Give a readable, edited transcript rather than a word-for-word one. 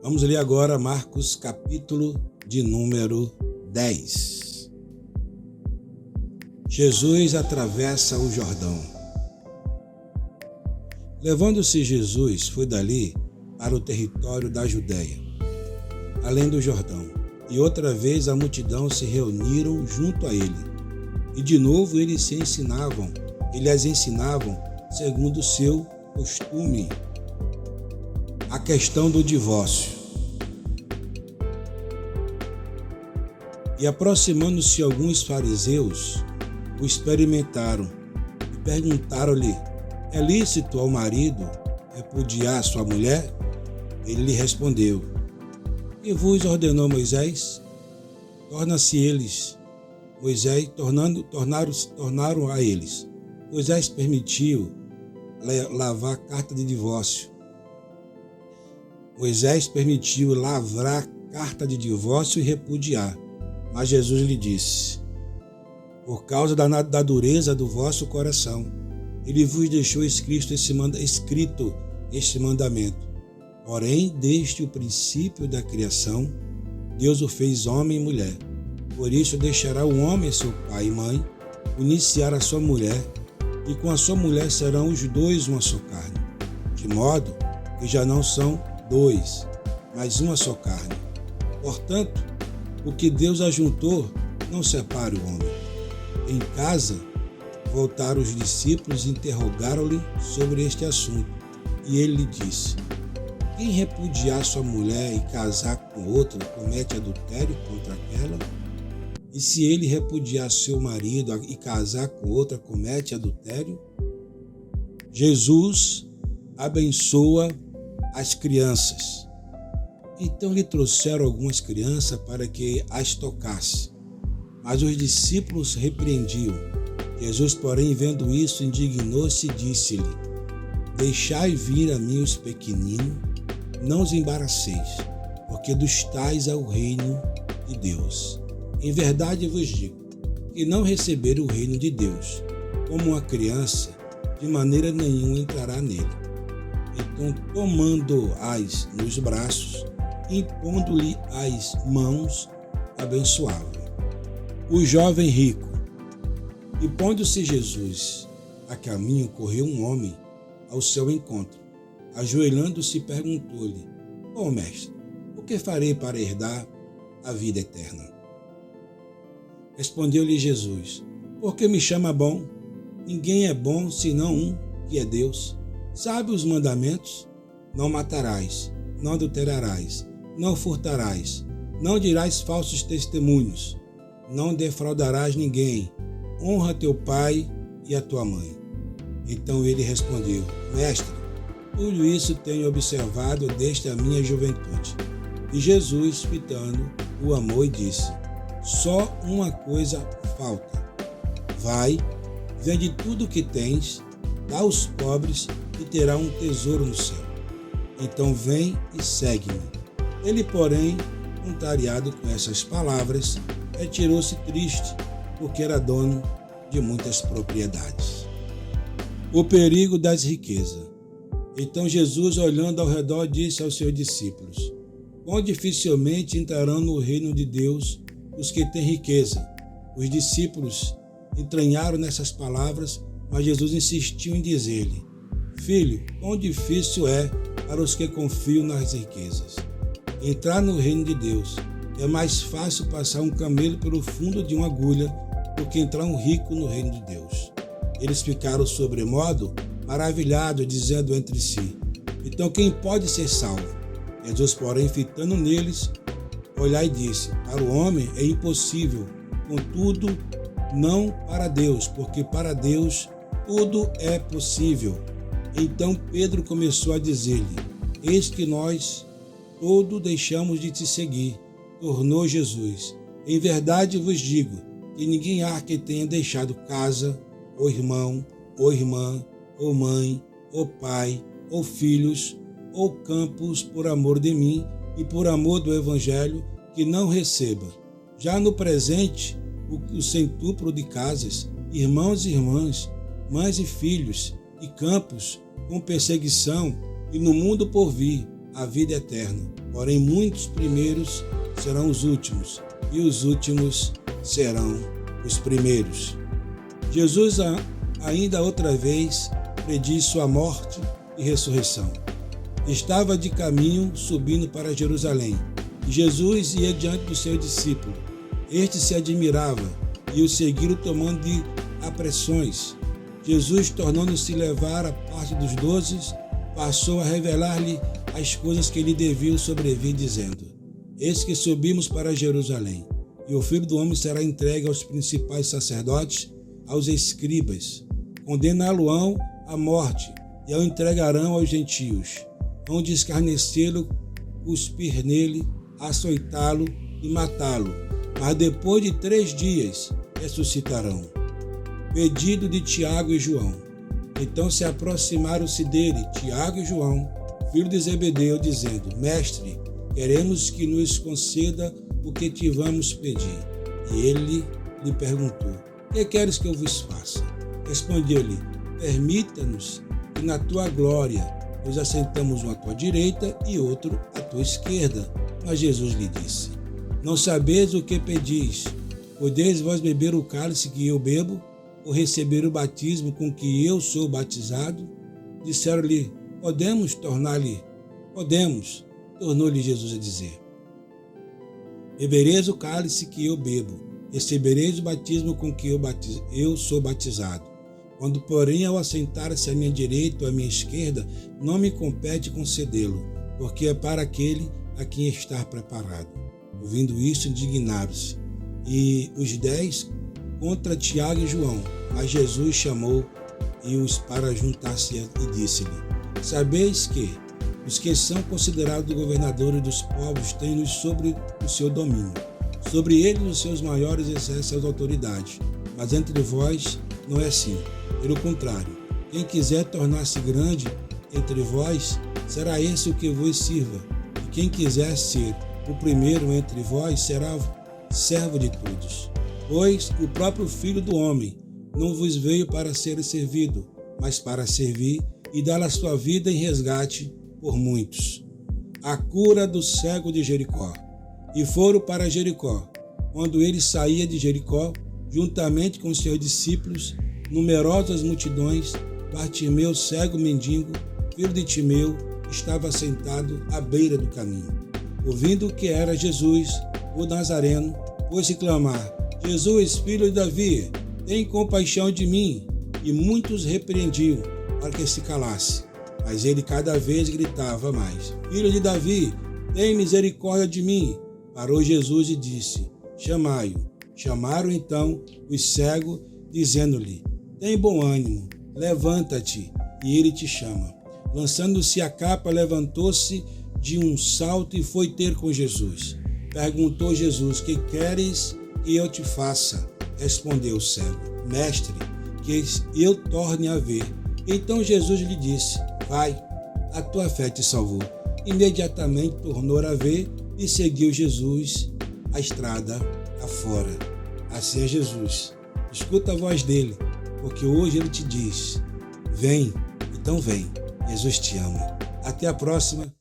Vamos ler agora Marcos, capítulo de número 10. Jesus atravessa o Jordão. Levando-se Jesus, foi dali para o território da Judéia, além do Jordão, e outra vez a multidão se reuniram junto a ele. E de novo ele as ensinavam segundo o seu costume, a questão do divórcio. E aproximando-se alguns fariseus, o experimentaram e perguntaram-lhe: é lícito ao marido repudiar sua mulher? Ele lhe respondeu: que vos ordenou Moisés? Tornaram a eles. Moisés permitiu lavrar carta de divórcio. Moisés permitiu lavrar carta de divórcio e repudiar. Mas Jesus lhe disse: por causa da dureza do vosso coração, ele vos deixou escrito este mandamento. Porém, desde o princípio da criação, Deus o fez homem e mulher. Por isso deixará o homem seu pai e mãe, unir-se-á a sua mulher, e com a sua mulher serão os dois uma só carne. De modo que já não são dois, mas uma só carne. Portanto, o que Deus ajuntou, não separe o homem. Em casa, voltaram os discípulos e interrogaram-lhe sobre este assunto. E ele lhe disse: quem repudiar sua mulher e casar com outra, comete adultério contra aquela? E se ele repudiar seu marido e casar com outra, comete adultério? Jesus abençoa as crianças. Então lhe trouxeram algumas crianças para que as tocasse. Mas os discípulos repreendiam. Jesus, porém, vendo isso, indignou-se e disse-lhe: deixai vir a mim os pequeninos, não os embaraceis, porque dos tais é o reino de Deus. Em verdade vos digo, que não receber o reino de Deus como uma criança, de maneira nenhuma entrará nele. Então, tomando-as nos braços, impondo-lhe as mãos, abençoava. O jovem rico. E pondo-se Jesus a caminho, correu um homem ao seu encontro. Ajoelhando-se, perguntou-lhe: bom mestre, o que farei para herdar a vida eterna? Respondeu-lhe Jesus: por que me chama bom? Ninguém é bom senão um, que é Deus. Sabe os mandamentos? Não matarás, não adulterarás, não furtarás, não dirás falsos testemunhos, não defraudarás ninguém, honra teu pai e a tua mãe. Então ele respondeu: mestre, tudo isso tenho observado desde a minha juventude. E Jesus, fitando, o amou e disse: só uma coisa falta. Vai, vende tudo o que tens, dá aos pobres e terá um tesouro no céu. Então vem e segue-me. Ele, porém, contrariado com essas palavras, retirou-se triste, porque era dono de muitas propriedades. O perigo das riquezas. Então Jesus, olhando ao redor, disse aos seus discípulos: quão dificilmente entrarão no reino de Deus os que têm riqueza. Os discípulos entranharam nessas palavras, mas Jesus insistiu em dizer-lhe: filho, quão difícil é para os que confiam nas riquezas entrar no reino de Deus. É mais fácil passar um camelo pelo fundo de uma agulha do que entrar um rico no reino de Deus. Eles ficaram sobremodo maravilhados, dizendo entre si: então quem pode ser salvo? Jesus, porém, fitando neles, olhar e disse: para o homem é impossível, contudo não para Deus, porque para Deus tudo é possível. Então Pedro começou a dizer-lhe: eis que nós todos deixamos de te seguir. Tornou Jesus: em verdade vos digo que ninguém há que tenha deixado casa, ou irmão, ou irmã, ou mãe, ou pai, ou filhos, ou campos por amor de mim e por amor do Evangelho, que não receba, já no presente, o centuplo de casas, irmãos e irmãs, mães e filhos, e campos, com perseguição, e no mundo por vir, a vida eterna. Porém, muitos primeiros serão os últimos, e os últimos serão os primeiros. Jesus ainda outra vez prediz sua morte e ressurreição. Estava de caminho subindo para Jerusalém, e Jesus ia diante dos seus discípulos. Este se admirava e o seguiram tomando de apressões. Jesus, tornando-se levar a parte dos 12, passou a revelar-lhe as coisas que lhe deviam sobrevir, dizendo: Eis que subimos para Jerusalém, e o Filho do Homem será entregue aos principais sacerdotes, aos escribas. Condená-lo-ão à morte, e o entregarão aos gentios. Vão de escarnecê-lo, cuspir nele, açoitá-lo e matá-lo. Mas depois de 3 dias ressuscitarão. Pedido de Tiago e João. Então se aproximaram-se dele, Tiago e João, filho de Zebedeu, dizendo: Mestre, queremos que nos conceda o que te vamos pedir. E ele lhe perguntou: Que queres que eu vos faça? Respondeu-lhe: Permita-nos que na tua glória nos assentamos um à tua direita e outro à tua esquerda. Mas Jesus lhe disse: Não sabeis o que pedis. Podeis vós beber o cálice que eu bebo, ou receber o batismo com que eu sou batizado? Disseram-lhe: Podemos tornar-lhe? Podemos. Tornou-lhe Jesus a dizer: Bebereis o cálice que eu bebo, recebereis o batismo com que eu sou batizado. Quando, porém, ao assentar-se à minha direita ou à minha esquerda, não me compete concedê-lo, porque é para aquele a quem está preparado. Ouvindo isso, indignaram-se. E os 10 contra Tiago e João. Mas Jesus chamou-os para juntar-se e disse-lhe: Sabeis que os que são considerados governadores dos povos têm-nos sobre o seu domínio. Sobre eles os seus maiores exercem as autoridades. Mas entre vós não é assim. Pelo contrário, quem quiser tornar-se grande entre vós, será esse o que vos sirva. E quem quiser ser o primeiro entre vós, será servo de todos. Pois o próprio Filho do Homem não vos veio para ser servido, mas para servir e dar a sua vida em resgate por muitos. A cura do cego de Jericó. E foram para Jericó. Quando ele saía de Jericó, juntamente com seus discípulos, numerosas multidões, Bartimeu, cego mendigo, filho de Timeu, estava sentado à beira do caminho. Ouvindo que era Jesus, o Nazareno, pôs-se clamar: Jesus, filho de Davi, tem compaixão de mim. E muitos repreendiam para que se calasse. Mas ele cada vez gritava mais: Filho de Davi, tem misericórdia de mim. Parou Jesus e disse: Chamai-o. Chamaram então o cego, dizendo-lhe: Tem bom ânimo, levanta-te, e ele te chama. Lançando-se a capa, levantou-se de um salto e foi ter com Jesus. Perguntou Jesus: Que queres que eu te faça? Respondeu o cego: Mestre, que eu torne a ver. Então Jesus lhe disse: Vai, a tua fé te salvou. Imediatamente tornou a ver e seguiu Jesus a estrada afora. Assim é Jesus. Escuta a voz dele, porque hoje ele te diz: Vem, então vem. Jesus te ama. Até a próxima.